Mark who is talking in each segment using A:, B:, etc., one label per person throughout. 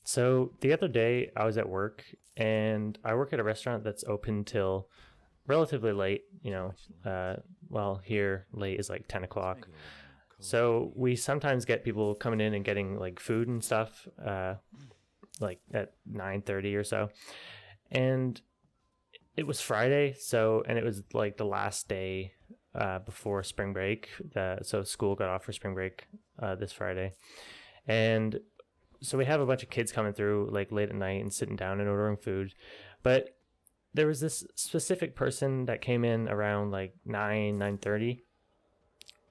A: So the other day I was at work and I work at a restaurant that's open till relatively late, well, here late is like 10 o'clock. So we sometimes get people coming in and getting like food and stuff, like at 9:30 or so. And it was Friday, and it was like the last day before spring break. So school got off for spring break this Friday. And so we have a bunch of kids coming through like late at night and sitting down and ordering food. But there was this specific person that came in around like 9:30.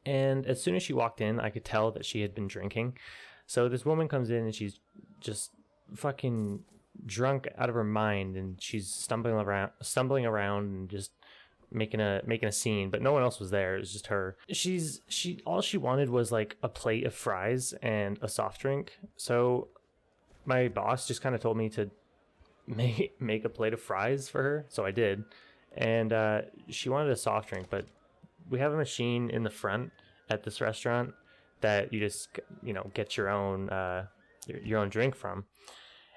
A: And as soon as she walked in, I could tell that she had been drinking. So this woman comes in and she's just fucking drunk out of her mind, and she's stumbling around and just making a scene, but no one else was there. It was just her. She all she wanted was like a plate of fries and a soft drink. So my boss just kind of told me to make a plate of fries for her, so I did. And she wanted a soft drink, but we have a machine in the front at this restaurant that you just get your own drink from.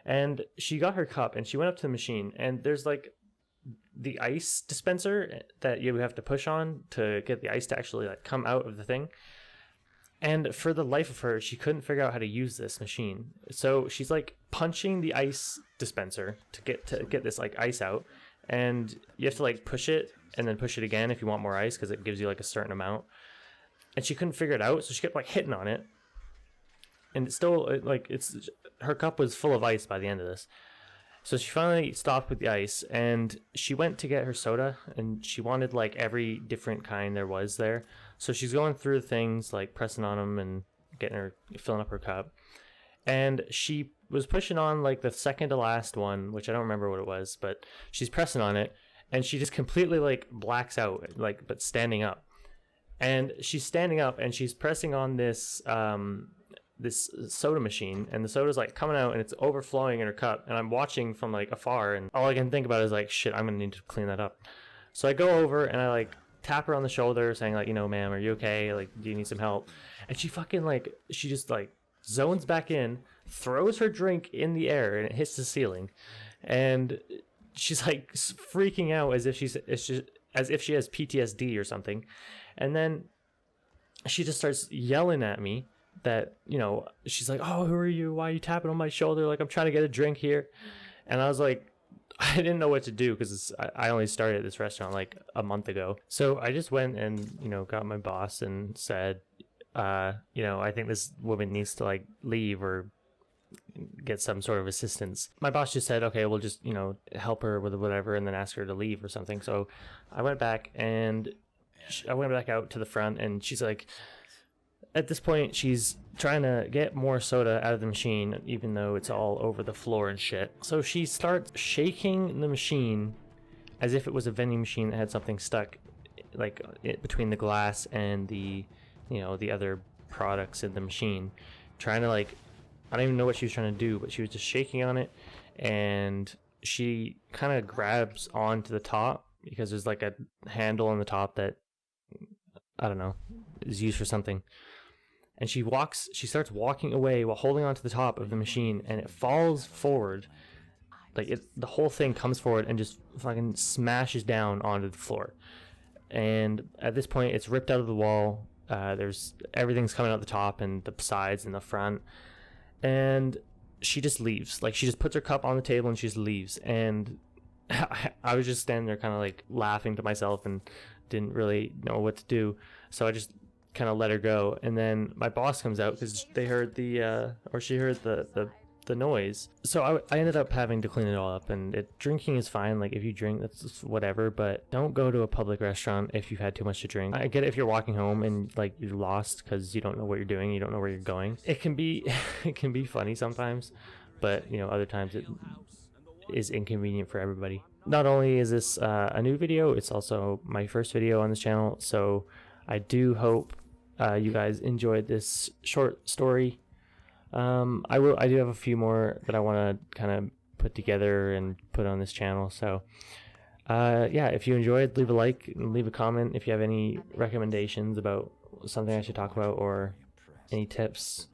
A: And she got her cup and she went up to the machine, and there's like the ice dispenser that you have to push on to get the ice to actually like come out of the thing. And for the life of her, she couldn't figure out how to use this machine. So she's like punching the ice dispenser to get this like ice out, and you have to like push it and then push it again if you want more ice, because it gives you like a certain amount. And she couldn't figure it out, so she kept like hitting on it, and it's still her cup was full of ice by the end of this. So she finally stopped with the ice, and she went to get her soda, and she wanted like every different kind there was there. So she's going through things, like pressing on them and filling up her cup. And she was pushing on like the second to last one, which I don't remember what it was, but she's pressing on it, and she just completely like blacks out, like, but standing up. And she's standing up and she's pressing on this soda machine, and the soda's like coming out and it's overflowing in her cup, and I'm watching from like afar, and all I can think about is like, shit, I'm gonna need to clean that up. So I go over and I like tap her on the shoulder saying like, ma'am, are you okay? Like, do you need some help? And she just like zones back in, throws her drink in the air, and it hits the ceiling. And she's like freaking out as if she has PTSD or something. And then she just starts yelling at me that, she's like, oh, who are you? Why are you tapping on my shoulder? Like, I'm trying to get a drink here. And I was like, I didn't know what to do, because I only started at this restaurant like a month ago. So I just went and, got my boss and said, I think this woman needs to like leave or get some sort of assistance. My boss just said, okay, we'll just, help her with whatever and then ask her to leave or something. So I went back out to the front, and she's like, at this point, she's trying to get more soda out of the machine, even though it's all over the floor and shit. So she starts shaking the machine as if it was a vending machine that had something stuck, like between the glass and the other products in the machine. Trying to like, I don't even know what she was trying to do, but she was just shaking on it, and she kind of grabs onto the top, because there's like a handle on the top that, I don't know, is used for something. And she starts walking away while holding onto the top of the machine, and it falls forward. Like, the whole thing comes forward and just fucking smashes down onto the floor. And at this point, it's ripped out of the wall. Everything's coming out the top and the sides and the front. And she just leaves. Like, she just puts her cup on the table and she just leaves. And I was just standing there kind of like laughing to myself and didn't really know what to do. So I just kind of let her go. And then my boss comes out because she heard the noise. So I ended up having to clean it all up. And drinking is fine. Like, if you drink, that's whatever. But don't go to a public restaurant if you've had too much to drink. I get it if you're walking home and like you're lost because you don't know what you're doing, you don't know where you're going. It can be funny sometimes, but other times it is inconvenient for everybody. Not only is this a new video, it's also my first video on this channel. So I do hope you guys enjoyed this short story. I do have a few more that I want to kind of put together and put on this channel. So if you enjoyed, leave a like and leave a comment if you have any recommendations about something I should talk about or any tips.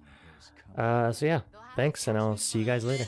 A: Thanks, and I'll see you guys later.